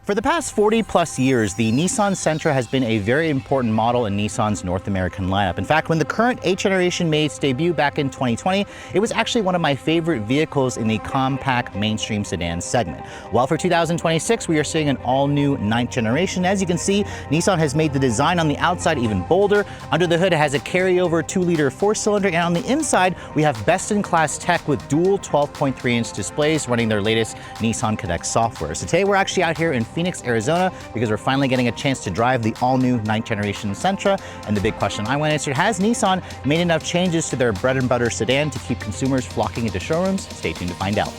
For the past 40 plus years, the Nissan Sentra has been a very important model in Nissan's North American lineup. In fact, when the current 8th generation made its debut back in 2020, it was actually one of my favorite vehicles in the compact mainstream sedan segment. Well, for 2026, we are seeing an all-new 9th generation. As you can see, Nissan has made the design on the outside even bolder. Under the hood, it has a carryover 2-liter 4-cylinder, and on the inside, we have best-in-class tech with dual 12.3-inch displays running their latest Nissan Connect software. So today, we're actually out here in Phoenix, Arizona, because we're finally getting a chance to drive the all-new 9th generation Sentra. And the big question I want to answer, has Nissan made enough changes to their bread and butter sedan to keep consumers flocking into showrooms? Stay tuned to find out.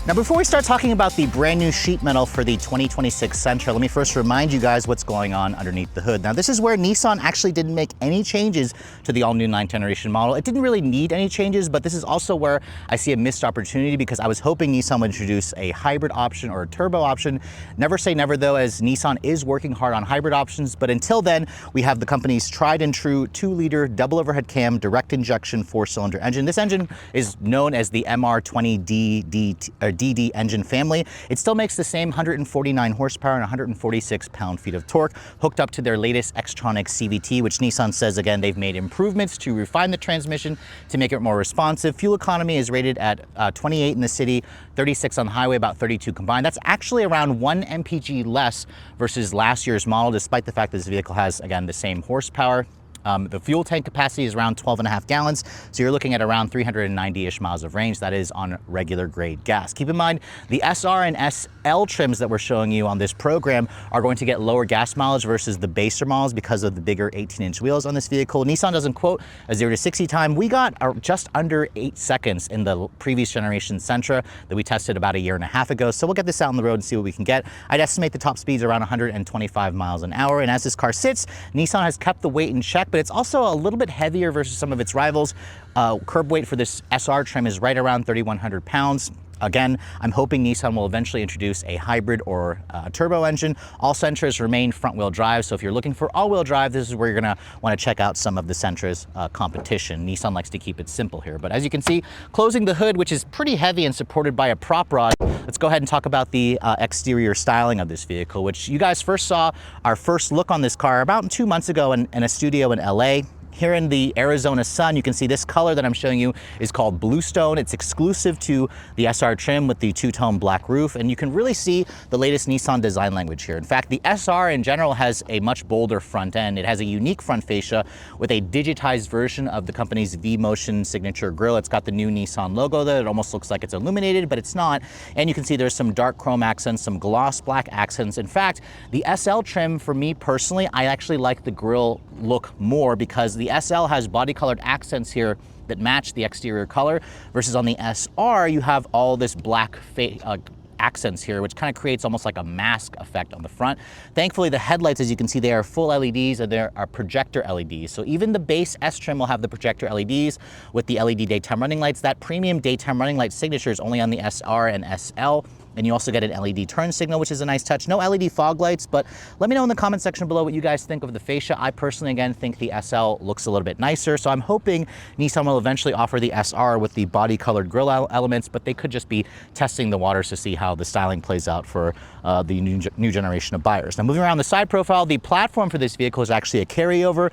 Now, before we start talking about the brand new sheet metal for the 2026 Sentra, let me first remind you guys what's going on underneath the hood. Now, this is where Nissan actually didn't make any changes to the all-new 9th generation model. It didn't really need any changes, but this is also where I see a missed opportunity because I was hoping Nissan would introduce a hybrid option or a turbo option. Never say never, though, as Nissan is working hard on hybrid options, but until then, we have the company's tried and true 2-liter double overhead cam direct injection 4-cylinder engine. This engine is known as the MR20DD engine family. It still makes the same 149 horsepower and 146 pound-feet of torque, hooked up to their latest Xtronic CVT, which Nissan says, again, they've made improvements to refine the transmission to make it more responsive. Fuel economy is rated at 28 in the city, 36 on the highway, about 32 combined. That's actually around 1 mpg less versus last year's model, despite the fact that this vehicle has, again, the same horsepower. The fuel tank capacity is around 12.5 gallons, so you're looking at around 390-ish miles of range. That is on regular grade gas. Keep in mind, the SR and SL trims that we're showing you on this program are going to get lower gas mileage versus the baser models because of the bigger 18-inch wheels on this vehicle. Nissan doesn't quote a 0 to 60 time. We got just under 8 seconds in the previous generation Sentra that we tested about a year and a half ago, so we'll get this out on the road and see what we can get. I'd estimate the top speeds around 125 miles an hour, and as this car sits, Nissan has kept the weight in check, but it's also a little bit heavier versus some of its rivals. Curb weight for this SR trim is right around 3,100 pounds. Again, I'm hoping Nissan will eventually introduce a hybrid or a turbo engine. All Sentras remain front-wheel drive, so if you're looking for all-wheel drive, this is where you're gonna wanna check out some of the Sentra's competition. Nissan likes to keep it simple here, but as you can see, closing the hood, which is pretty heavy and supported by a prop rod, let's go ahead and talk about the exterior styling of this vehicle, which you guys first saw our first look on this car about 2 months ago in a studio in LA. Here in the Arizona sun, you can see this color that I'm showing you is called Bluestone. It's exclusive to the SR trim with the two-tone black roof, and you can really see the latest Nissan design language here. In fact, the SR in general has a much bolder front end. It has a unique front fascia with a digitized version of the company's V-Motion signature grille. It's got the new Nissan logo there. It almost looks like it's illuminated, but it's not. And you can see there's some dark chrome accents, some gloss black accents. In fact, the SL trim, for me personally, I actually like the grille look more because the SL has body colored accents here that match the exterior color, versus on the SR, you have all this black accents here, which kind of creates almost like a mask effect on the front. Thankfully, the headlights, as you can see, they are full LEDs and there are projector LEDs. So even the base S trim will have the projector LEDs with the LED daytime running lights. That premium daytime running light signature is only on the SR and SL. And you also get an LED turn signal, which is a nice touch. No LED fog lights, but let me know in the comment section below what you guys think of the fascia. I personally, again, think the SL looks a little bit nicer, so I'm hoping Nissan will eventually offer the SR with the body-colored grille elements, but they could just be testing the waters to see how the styling plays out for the new generation of buyers. Now, moving around the side profile, the platform for this vehicle is actually a carryover,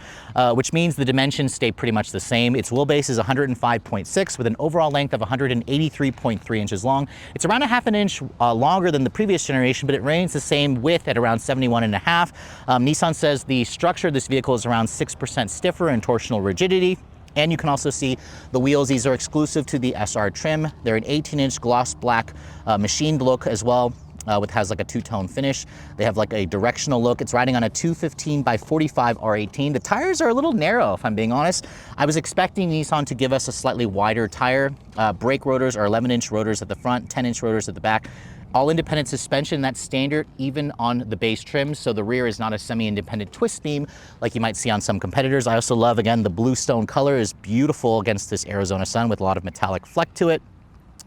which means the dimensions stay pretty much the same. Its wheelbase is 105.6 with an overall length of 183.3 inches long. It's around a half an inch longer than the previous generation, but it remains the same width at around 71.5. Nissan says the structure of this vehicle is around 6% stiffer in torsional rigidity. And you can also see the wheels. These are exclusive to the SR trim. They're an 18-inch gloss black machined look as well. Which has like a two-tone finish. They have like a directional look. It's riding on a 215 by 45 R18. The tires are a little narrow, if I'm being honest. I was expecting Nissan to give us a slightly wider tire. Brake rotors are 11-inch rotors at the front, 10-inch rotors at the back. All independent suspension, that's standard even on the base trims, so the rear is not a semi-independent twist beam like you might see on some competitors. I also love, again, the Bluestone color is beautiful against this Arizona sun with a lot of metallic fleck to it.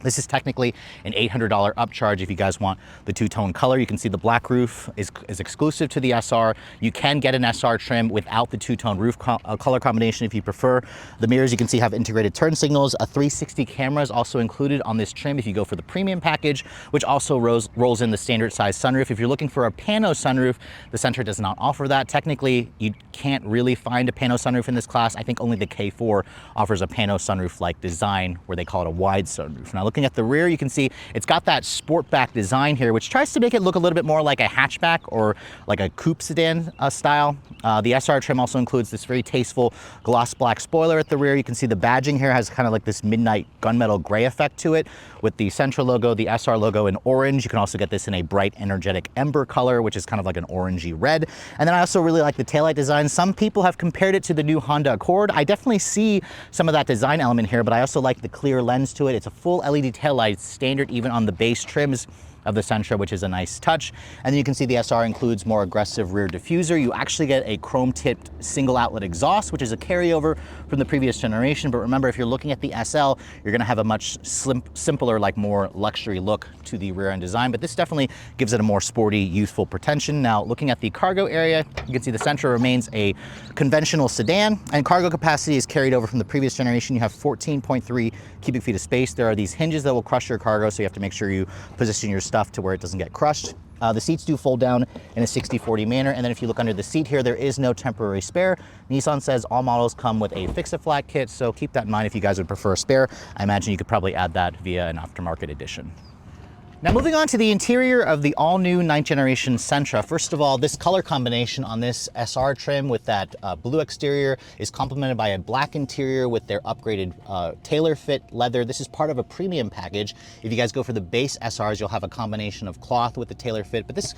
This is technically an $800 upcharge if you guys want the two-tone color. You can see the black roof is exclusive to the SR. You can get an SR trim without the two-tone roof color combination if you prefer. The mirrors you can see have integrated turn signals. A 360 camera is also included on this trim if you go for the premium package, which also rolls in the standard size sunroof. If you're looking for a pano sunroof, the Sentra does not offer that. Technically, you can't really find a pano sunroof in this class. I think only the K4 offers a pano sunroof-like design where they call it a wide sunroof. Now, looking at the rear, you can see it's got that sportback design here, which tries to make it look a little bit more like a hatchback or like a coupe sedan style. The SR trim also includes this very tasteful gloss black spoiler at the rear. You can see the badging here has kind of like this midnight gunmetal gray effect to it with the Sentra logo, the SR logo in orange. You can also get this in a bright, energetic ember color, which is kind of like an orangey red. And then I also really like the taillight design. Some people have compared it to the new Honda Accord. I definitely see some of that design element here, but I also like the clear lens to it. It's a full LED taillight, standard even on the base trims of the Sentra, which is a nice touch. And then you can see the SR includes more aggressive rear diffuser. You actually get a chrome-tipped single outlet exhaust, which is a carryover from the previous generation. But remember, if you're looking at the SL, you're gonna have a much simpler, like more luxury look to the rear end design. But this definitely gives it a more sporty, youthful pretension. Now, looking at the cargo area, you can see the Sentra remains a conventional sedan, and cargo capacity is carried over from the previous generation. You have 14.3 cubic feet of space. There are these hinges that will crush your cargo, so you have to make sure you position your stuff to where it doesn't get crushed. The seats do fold down in a 60-40 manner, and then if you look under the seat here, there is no temporary spare. Nissan says all models come with a fix-a-flat kit, so keep that in mind if you guys would prefer a spare. I imagine you could probably add that via an aftermarket edition. Now moving on to the interior of the all-new 9th generation Sentra. First of all, this color combination on this SR trim with that blue exterior is complemented by a black interior with their upgraded tailor fit leather. This is part of a premium package. If you guys go for the base SRs, you'll have a combination of cloth with the tailor fit, but this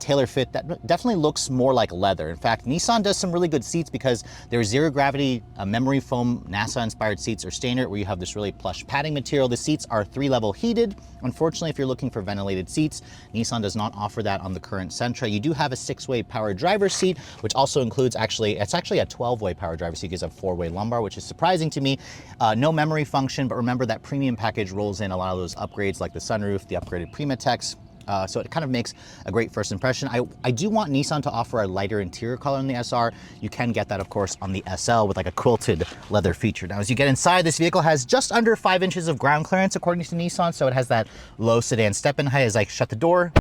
tailor fit that definitely looks more like leather. In fact, Nissan does some really good seats because their zero gravity memory foam NASA inspired seats are standard, where you have this really plush padding material. The seats are 3-level heated. Unfortunately, if you're looking for ventilated seats, Nissan does not offer that on the current Sentra. You do have a 6-way power driver's seat, which also includes it's actually a 12-way power driver's seat because of 4-way lumbar, which is surprising to me. No memory function, but remember that premium package rolls in a lot of those upgrades like the sunroof, the upgraded Prima-Tex. So it kind of makes a great first impression. I do want Nissan to offer a lighter interior color in the SR. You can get that, of course, on the SL with like a quilted leather feature. Now, as you get inside, this vehicle has just under 5 inches of ground clearance, according to Nissan. So it has that low sedan step-in height. As I shut the door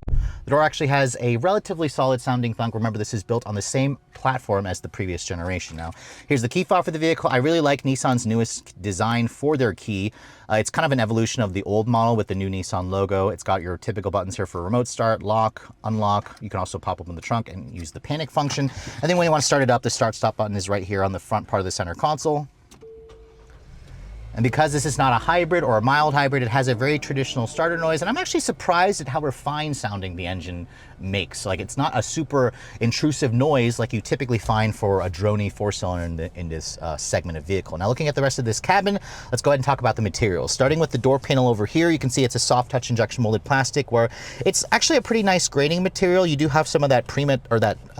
actually has a relatively solid sounding thunk. Remember, this is built on the same platform as the previous generation. Now, here's the key fob for the vehicle. I really like Nissan's newest design for their key. It's kind of an evolution of the old model with the new Nissan logo. It's got your typical buttons here for remote start, lock, unlock. You can also pop open the trunk and use the panic function. And then when you want to start it up, the start-stop button is right here on the front part of the center console. And because this is not a hybrid or a mild hybrid, it has a very traditional starter noise. And I'm actually surprised at how refined sounding the engine makes. Like, it's not a super intrusive noise like you typically find for a droney 4-cylinder in this segment of vehicle. Now, looking at the rest of this cabin, let's go ahead and talk about the materials. Starting with the door panel over here, you can see it's a soft touch injection molded plastic, where it's actually a pretty nice grading material. You do have some of that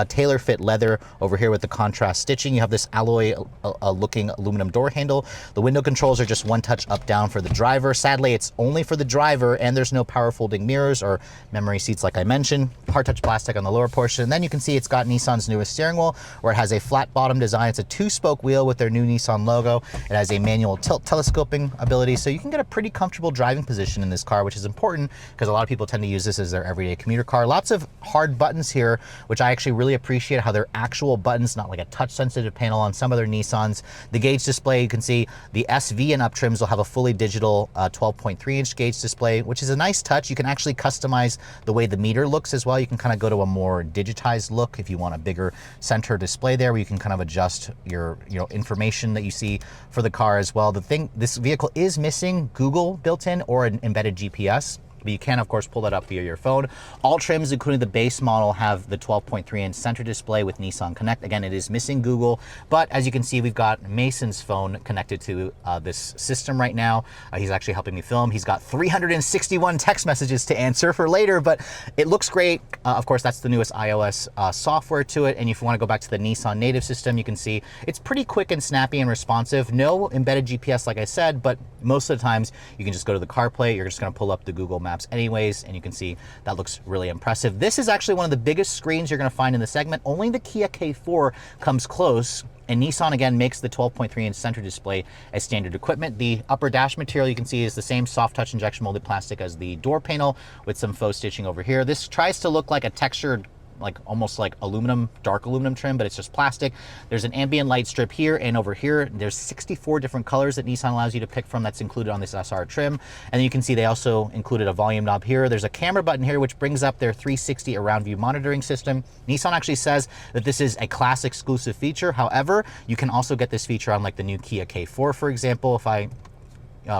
tailor fit leather over here with the contrast stitching. You have this alloy looking aluminum door handle. The window controls are just one touch up down for the driver. Sadly, it's only for the driver, and there's no power folding mirrors or memory seats like I mentioned. Hard touch plastic on the lower portion. And then you can see it's got Nissan's newest steering wheel, where it has a flat bottom design. It's a 2-spoke wheel with their new Nissan logo. It has a manual tilt telescoping ability, so you can get a pretty comfortable driving position in this car, which is important because a lot of people tend to use this as their everyday commuter car. Lots of hard buttons here, which I actually really appreciate how they're actual buttons, not like a touch sensitive panel on some other Nissans. The gauge display, you can see the SV and up trims will have a fully digital 12.3-inch gauge display, which is a nice touch. You can actually customize the way the meter looks as well. You can kind of go to a more digitized look if you want a bigger center display there, where you can kind of adjust your information that you see for the car as well. The thing, this vehicle is missing Google built in or an embedded GPS. but you can of course pull that up via your phone. All trims, including the base model, have the 12.3-inch center display with Nissan Connect. Again, it is missing Google, but as you can see, we've got Mason's phone connected to this system right now. He's actually helping me film. He's got 361 text messages to answer for later, but it looks great. Of course, that's the newest iOS software to it. And if you want to go back to the Nissan native system, you can see it's pretty quick and snappy and responsive. No embedded GPS, like I said, but most of the times you can just go to the CarPlay. You're just going to pull up the Google Maps anyways, and you can see that looks really impressive. This is actually one of the biggest screens you're going to find in the segment. Only the Kia K4 comes close. And Nissan, again, makes the 12.3-inch center display as standard equipment. The upper dash material you can see is the same soft touch injection molded plastic as the door panel with some faux stitching over here. This tries to look like a textured, like almost like aluminum, dark aluminum trim, but it's just plastic. There's an ambient light strip here and over here. There's 64 different colors that Nissan allows you to pick from that's included on this SR trim. And then you can see they also included a volume knob here. There's a camera button here, which brings up their 360 around view monitoring system. Nissan actually says that this is a class exclusive feature. However, you can also get this feature on like the new Kia K4, for example. If I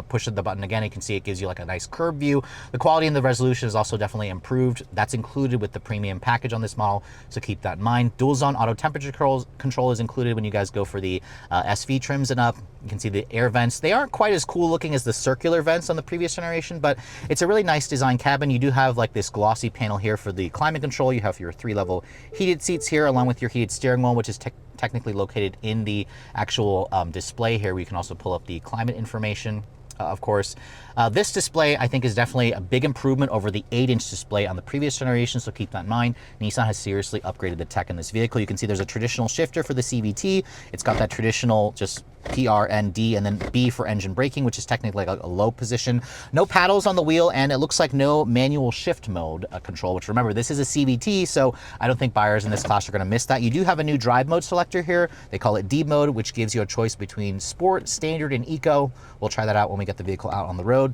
push the button again, you can see it gives you like a nice curve view. The quality and the resolution is also definitely improved. That's included with the premium package on this model, so keep that in mind. Dual zone auto temperature control is included when you guys go for the SV trims and up. You can see the air vents. They aren't quite as cool looking as the circular vents on the previous generation, but it's a really nice design cabin. You do have like this glossy panel here for the climate control. You have your 3-level heated seats here along with your heated steering wheel, which is technically located in the actual display here, where you can also pull up the climate information. Of course, this display I think is definitely a big improvement over the 8-inch display on the previous generation, so keep that in mind. Nissan has seriously upgraded the tech in this vehicle. You can see there's a traditional shifter for the CVT. It's got that traditional just PR and D and then B for engine braking, which is technically like a low position. No paddles on the wheel, and it looks like no manual shift mode control, which remember, this is a CVT, so I don't think buyers in this class are going to miss that. You do have a new drive mode selector here. They call it D mode, which gives you a choice between sport, standard, and eco. We'll try that out when we get the vehicle out on the road.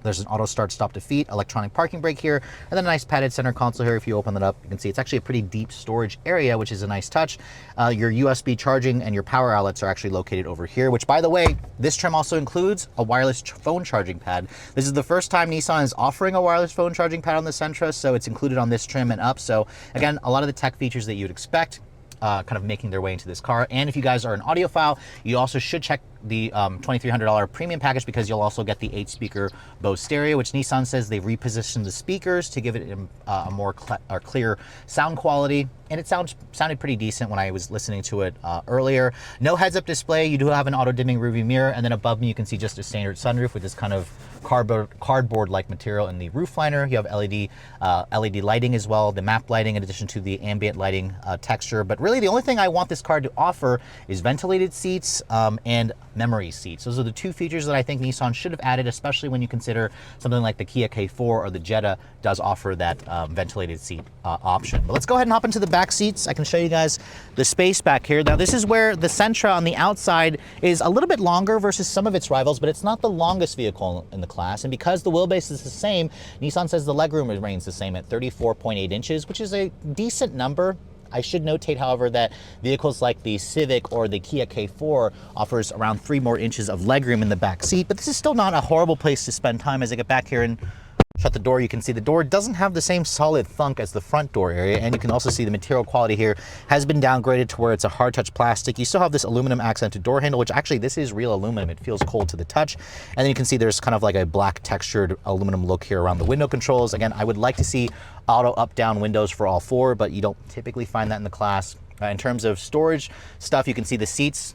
There's an auto start stop defeat, electronic parking brake here, and then a nice padded center console here. If you open that up, you can see it's actually a pretty deep storage area, which is a nice touch. Your USB charging and your power outlets are actually located over here, which, by the way, this trim also includes a wireless phone charging pad. This is the first time Nissan is offering a wireless phone charging pad on the Sentra, so it's included on this trim and up. So again, a lot of the tech features that you'd expect kind of making their way into this car. And if you guys are an audiophile, you also should check the $2,300 premium package, because you'll also get the 8-speaker Bose stereo, which Nissan says they've repositioned the speakers to give it a more clear sound quality. And it sounded pretty decent when I was listening to it earlier. No heads-up display. You do have an auto-dimming rearview mirror, and then above me you can see just a standard sunroof with this kind of cardboard-like material in the roof liner. You have LED lighting as well, the map lighting in addition to the ambient lighting texture. But really the only thing I want this car to offer is ventilated seats and memory seats. Those are the two features that I think Nissan should have added, especially when you consider something like the Kia K4 or the Jetta does offer that ventilated seat option. But let's go ahead and hop into the back seats. I can show you guys the space back here. Now this is where the Sentra on the outside is a little bit longer versus some of its rivals, but it's not the longest vehicle in the class. And because the wheelbase is the same, Nissan says the legroom remains the same at 34.8 inches, which is a decent number. I should notate, however, that vehicles like the Civic or the Kia K4 offers around 3 more inches of legroom in the back seat, but this is still not a horrible place to spend time. As I get back here and shut the door, you can see the door doesn't have the same solid thunk as the front door area, and you can also see the material quality here has been downgraded to where it's a hard touch plastic. You still have this aluminum accented door handle, which actually this is real aluminum. It feels cold to the touch. And then you can see there's kind of like a black textured aluminum look here around the window controls. Again, I would like to see auto up-down windows for all 4, but you don't typically find that in the class. In terms of storage stuff, you can see the seats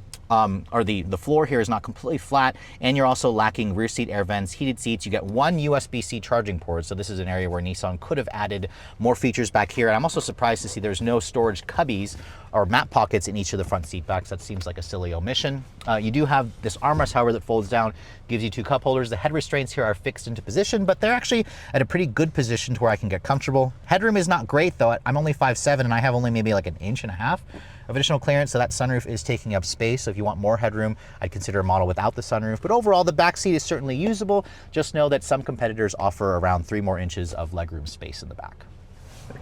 or the floor here is not completely flat, and you're also lacking rear seat air vents, heated seats. You get 1 USB-C charging port, so this is an area where Nissan could have added more features back here. And I'm also surprised to see there's no storage cubbies or map pockets in each of the front seat backs. That seems like a silly omission. You do have this armrest, however, that folds down, gives you 2 cup holders. The head restraints here are fixed into position, but they're actually at a pretty good position to where I can get comfortable. Headroom is not great though. I'm only 5'7", and I have only maybe like 1.5 inches of additional clearance, so that sunroof is taking up space. So if you want more headroom, I'd consider a model without the sunroof. But overall, the back seat is certainly usable. Just know that some competitors offer around 3 more inches of legroom space in the back.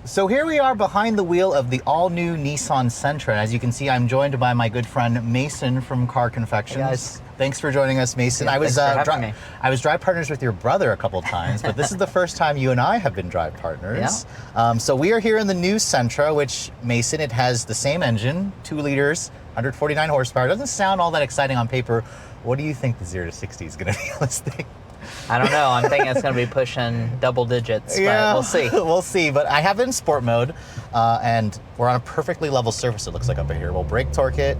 So here we are behind the wheel of the all-new Nissan Sentra. As you can see, I'm joined by my good friend Mason from Car Confections. Hey guys. Thanks for joining us, Mason. Yeah, I was me. I was drive partners with your brother a couple times, but this is the first time you and I have been drive partners. Yeah. So we are here in the new Sentra, which, Mason, it has the same engine, 2 liters, 149 horsepower. It doesn't sound all that exciting on paper. What do you think the 0 to 60 is going to be on this thing? I don't know. I'm thinking it's going to be pushing double digits, but we'll see. We'll see. But I have it in sport mode, and we're on a perfectly level surface, it looks like, up here. We'll brake torque it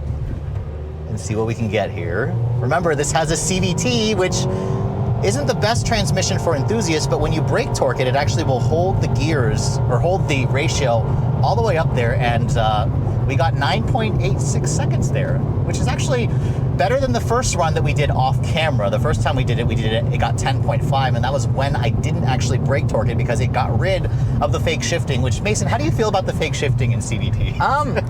and see what we can get here. Remember, this has a CVT, which isn't the best transmission for enthusiasts, but when you brake torque it, it actually will hold the gears, or hold the ratio all the way up there, and we got 9.86 seconds there, which is actually better than the first run that we did off camera. The first time we did it, it got 10.5, and that was when I didn't actually brake torque it because it got rid of the fake shifting, which, Mason, how do you feel about the fake shifting in CVT?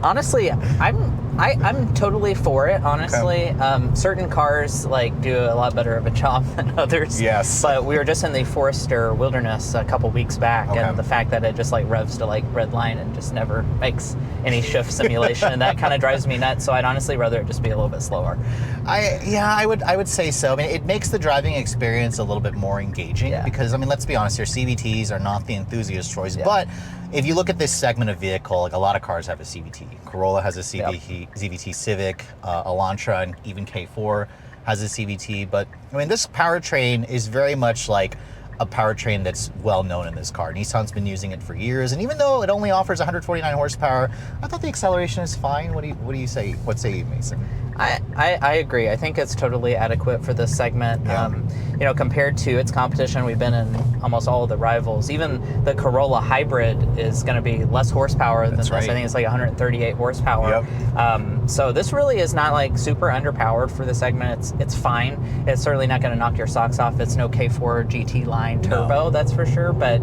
Honestly, I'm totally for it, honestly. Okay. Certain cars do a lot better of a job than others. Yes. But we were just in the Forester Wilderness a couple weeks back, and the fact that it just revs to Redline and just never makes any shift simulation, that kind of drives me nuts. So I'd honestly rather it just be a little bit slower. I would say so. I mean, it makes the driving experience a little bit more engaging because, I mean, let's be honest here, CVTs are not the enthusiast choice, but if you look at this segment of vehicle, a lot of cars have a CVT. Corolla has a CVT Civic, Elantra, and even K4 has a CVT. But I mean, this powertrain is very much like a powertrain that's well known in this car. Nissan's been using it for years, and even though it only offers 149 horsepower, I thought the acceleration is fine. What do you say? What say you, Mason? I agree. I think it's totally adequate for this segment. Yeah. Compared to its competition, we've been in almost all of the rivals. Even the Corolla Hybrid is going to be less horsepower than this. I think it's 138 horsepower. Yep. So this really is not super underpowered for the segment. It's fine. It's certainly not going to knock your socks off. It's no K4 GT line turbo, that's for sure, but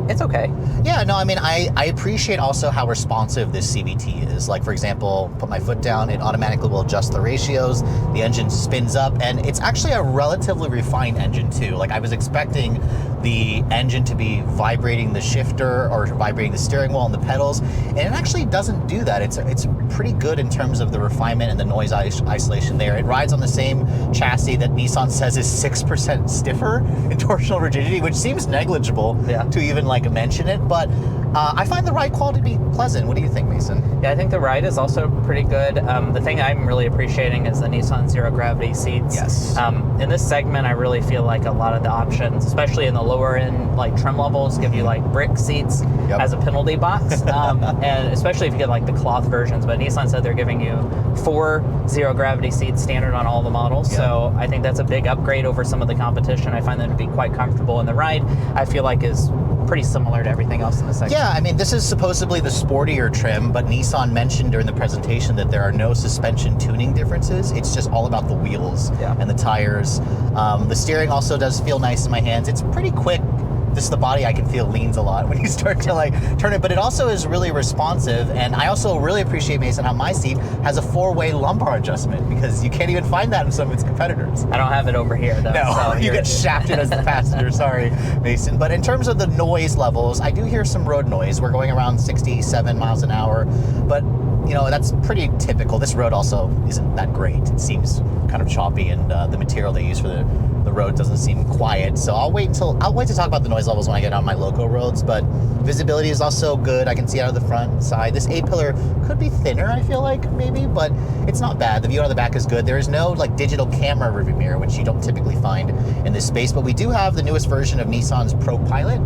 it's okay. Yeah, no, I mean, I appreciate also how responsive this CVT is. Like, for example, put my foot down, it automatically will adjust the ratios, the engine spins up, and it's actually a relatively refined engine too. Like, I was expecting the engine to be vibrating the shifter or vibrating the steering wheel and the pedals, and it actually doesn't do that. It's pretty good in terms of the refinement and the noise isolation there. It rides on the same chassis that Nissan says is 6% stiffer in torsional rigidity, which seems negligible to even mention it, but I find the ride quality to be pleasant. What do you think, Mason? Yeah, I think the ride is also pretty good. The thing I'm really appreciating is the Nissan Zero Gravity seats. Yes. In this segment, I really feel like a lot of the options, especially in the lower end trim levels, give you brick seats as a penalty box, and especially if you get the cloth versions. But Nissan said they're giving you 4 Zero Gravity seats standard on all the models. So I think that's a big upgrade over some of the competition. I find them to be quite comfortable, and the ride I feel like is pretty similar to everything else in the segment. Yeah, I mean, this is supposedly the sportier trim, but Nissan mentioned during the presentation that there are no suspension tuning differences. It's just all about the wheels and the tires. The steering also does feel nice in my hands. It's pretty quick. Just the body, I can feel, leans a lot when you start to turn it, but it also is really responsive. And I also really appreciate, Mason, how my seat has a 4-way lumbar adjustment, because you can't even find that in some of its competitors. I don't have it over here, though. No, so you get shafted as the passenger. Sorry, Mason. But in terms of the noise levels, I do hear some road noise. We're going around 67 miles an hour, but that's pretty typical. This road also isn't that great. It seems kind of choppy, and the material they use for the road doesn't seem quiet. So I'll wait to talk about the noise levels when I get on my local roads. But visibility is also good. I can see out of the front side. This A-pillar could be thinner, I feel like, maybe, but it's not bad. The view out of the back is good. There is no digital camera rearview mirror, which you don't typically find in this space. But we do have the newest version of Nissan's Pro Pilot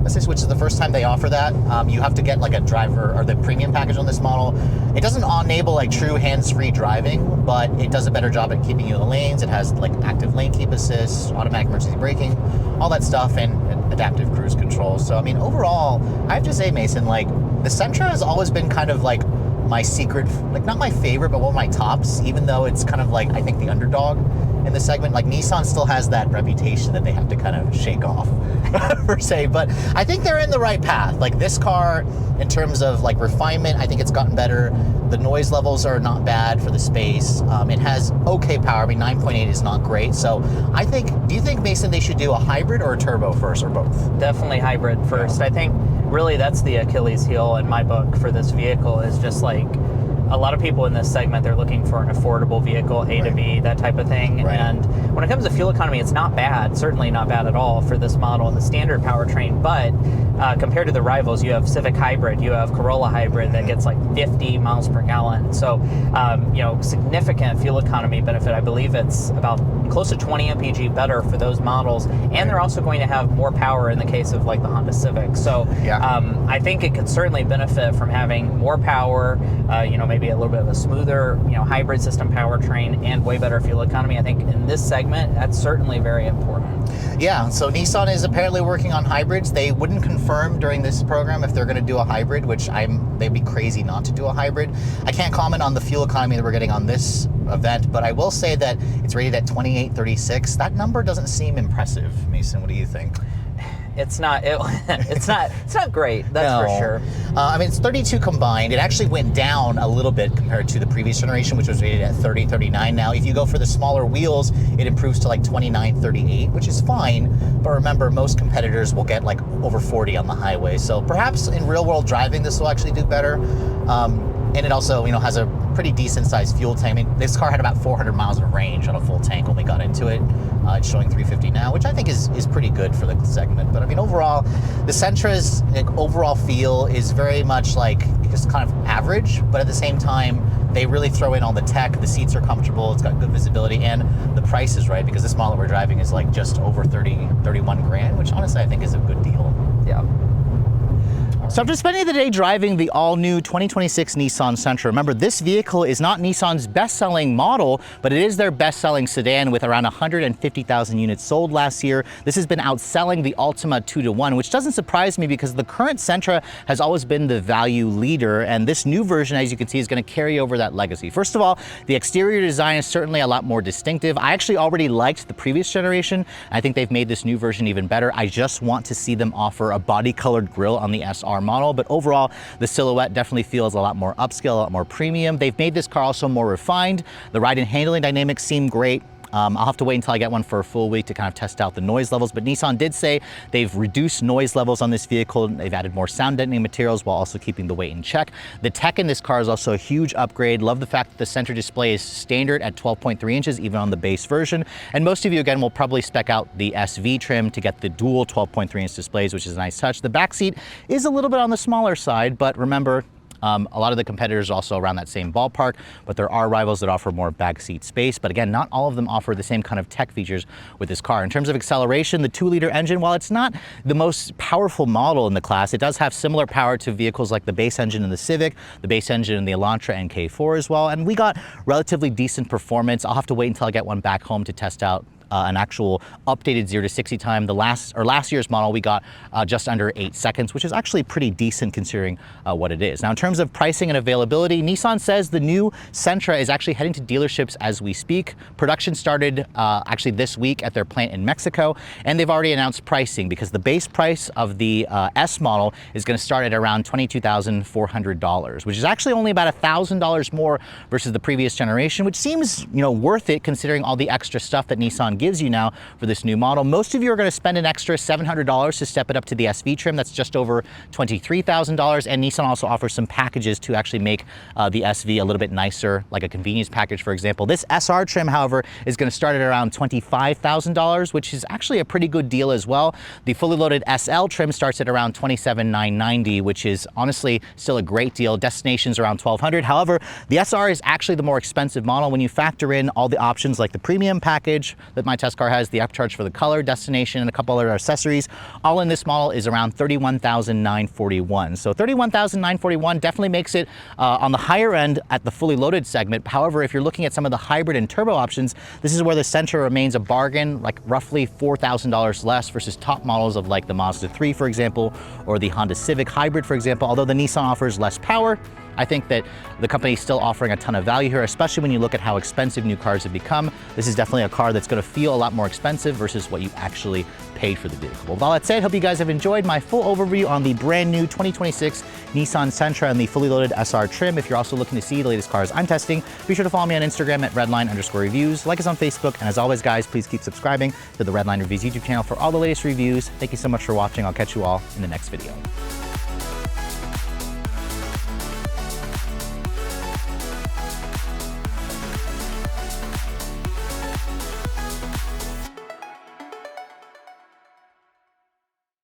Assist, which is the first time they offer that. You have to get a driver or the premium package on this model. It doesn't enable true hands-free driving, but it does a better job at keeping you in the lanes. It has active lane keep assist, automatic emergency braking, all that stuff, and adaptive cruise control. So I mean, overall, I have to say, Mason, the Sentra has always been kind of my secret, not my favorite, but one of my tops, even though it's kind of I think the underdog in the segment. Nissan still has that reputation that they have to kind of shake off per se, but I think they're in the right path. This car, in terms of refinement, I think it's gotten better. The noise levels are not bad for the space. It has okay power. I mean, 9.8 is not great. So do you think, Mason, they should do a hybrid or a turbo first, or both? Definitely hybrid first. I think really that's the Achilles heel in my book for this vehicle, is just like a lot of people in this segment, they're looking for an affordable vehicle, A to B, that type of thing. Right. And when it comes to fuel economy, it's not bad, certainly not bad at all for this model and the standard powertrain. But compared to the rivals, you have Civic Hybrid, you have Corolla Hybrid that gets like 50 miles per gallon. So, you know, significant fuel economy benefit. I believe it's about close to 20 mpg better for those models. And they're also going to have more power in the case of like the Honda Civic. So I think it could certainly benefit from having more power, you know, maybe a little bit of a smoother, you know, hybrid system powertrain and way better fuel economy. I think in this segment, that's certainly very important. Yeah, so Nissan is apparently working on hybrids. They wouldn't confirm during this program if they're going to do a hybrid, which they'd be crazy not to do a hybrid. I can't comment on the fuel economy that we're getting on this event, but I will say that it's rated at 2836. That number doesn't seem impressive. Mason, what do you think? It's not great, that's for sure. I mean, it's 32 combined. It actually went down a little bit compared to the previous generation, which was rated at 3039. Now, if you go for the smaller wheels, it improves to like 2938, which is fine. But remember, most competitors will get like over 40 on the highway. So perhaps in real world driving, this will actually do better. And it also, you know, has a pretty decent sized fuel tank. I mean, this car had about 400 miles of range on a full tank when we got into it. It's showing 350 now, which I think is pretty good for the segment. But I mean, overall, the Sentra's overall feel is very much like just kind of average, but at the same time, they really throw in all the tech. The seats are comfortable, it's got good visibility, and the price is right, because this model we're driving is like just over 31 grand, which honestly I think is a good deal. Yeah. So after spending the day driving the all-new 2026 Nissan Sentra, remember this vehicle is not Nissan's best-selling model, but it is their best-selling sedan with around 150,000 units sold last year. This has been outselling the Altima 2-to-1, which doesn't surprise me because the current Sentra has always been the value leader, and this new version, as you can see, is going to carry over that legacy. First of all, the exterior design is certainly a lot more distinctive. I actually already liked the previous generation. I think they've made this new version even better. I just want to see them offer a body-colored grille on the SR model, but overall the silhouette definitely feels a lot more upscale, a lot more premium. They've made this car also more refined. The ride and handling dynamics seem great. I'll have to wait until I get one for a full week to kind of test out the noise levels, but Nissan did say they've reduced noise levels on this vehicle. They've added more sound deadening materials while also keeping the weight in check. The tech in this car is also a huge upgrade. Love the fact that the center display is standard at 12.3 inches, even on the base version. And most of you, again, will probably spec out the SV trim to get the dual 12.3 inch displays, which is a nice touch. The back seat is a little bit on the smaller side, but remember, a lot of the competitors are also around that same ballpark, but there are rivals that offer more backseat space. But again, not all of them offer the same kind of tech features with this car. In terms of acceleration, the 2-liter engine, while it's not the most powerful model in the class, it does have similar power to vehicles like the base engine in the Civic, the base engine in the Elantra and K4 as well. And we got relatively decent performance. I'll have to wait until I get one back home to test out an actual updated 0 to 60 time. The last year's model, we got just under 8 seconds, which is actually pretty decent considering what it is. Now, in terms of pricing and availability, Nissan says the new Sentra is actually heading to dealerships as we speak. Production started actually this week at their plant in Mexico, and they've already announced pricing because the base price of the S model is going to start at around $22,400, which is actually only about $1,000 more versus the previous generation, which seems, you know, worth it considering all the extra stuff that Nissan gives you now for this new model. Most of you are going to spend an extra $700 to step it up to the SV trim. That's just over $23,000, and Nissan also offers some packages to actually make the SV a little bit nicer, like a convenience package, for example. This SR trim, however, is going to start at around $25,000, which is actually a pretty good deal as well. The fully loaded SL trim starts at around $27,990, which is honestly still a great deal. Destination's around $1,200. However, the SR is actually the more expensive model when you factor in all the options like the premium package that my test car has, the upcharge for the color, destination, and a couple other accessories. All in this model is around $31,941. So $31,941 definitely makes it on the higher end at the fully loaded segment. However, if you're looking at some of the hybrid and turbo options, this is where the Sentra remains a bargain, like roughly $4,000 less versus top models of like the Mazda 3, for example, or the Honda Civic Hybrid, for example. Although the Nissan offers less power, I think that the company is still offering a ton of value here, especially when you look at how expensive new cars have become. This is definitely a car that's going to feel a lot more expensive versus what you actually paid for the vehicle. Well, with all that said, hope you guys have enjoyed my full overview on the brand new 2026 Nissan Sentra and the fully loaded SR trim. If you're also looking to see the latest cars I'm testing, be sure to follow me on Instagram at redline_reviews, like us on Facebook, and as always, guys, please keep subscribing to the Redline Reviews YouTube channel for all the latest reviews. Thank you so much for watching. I'll catch you all in the next video.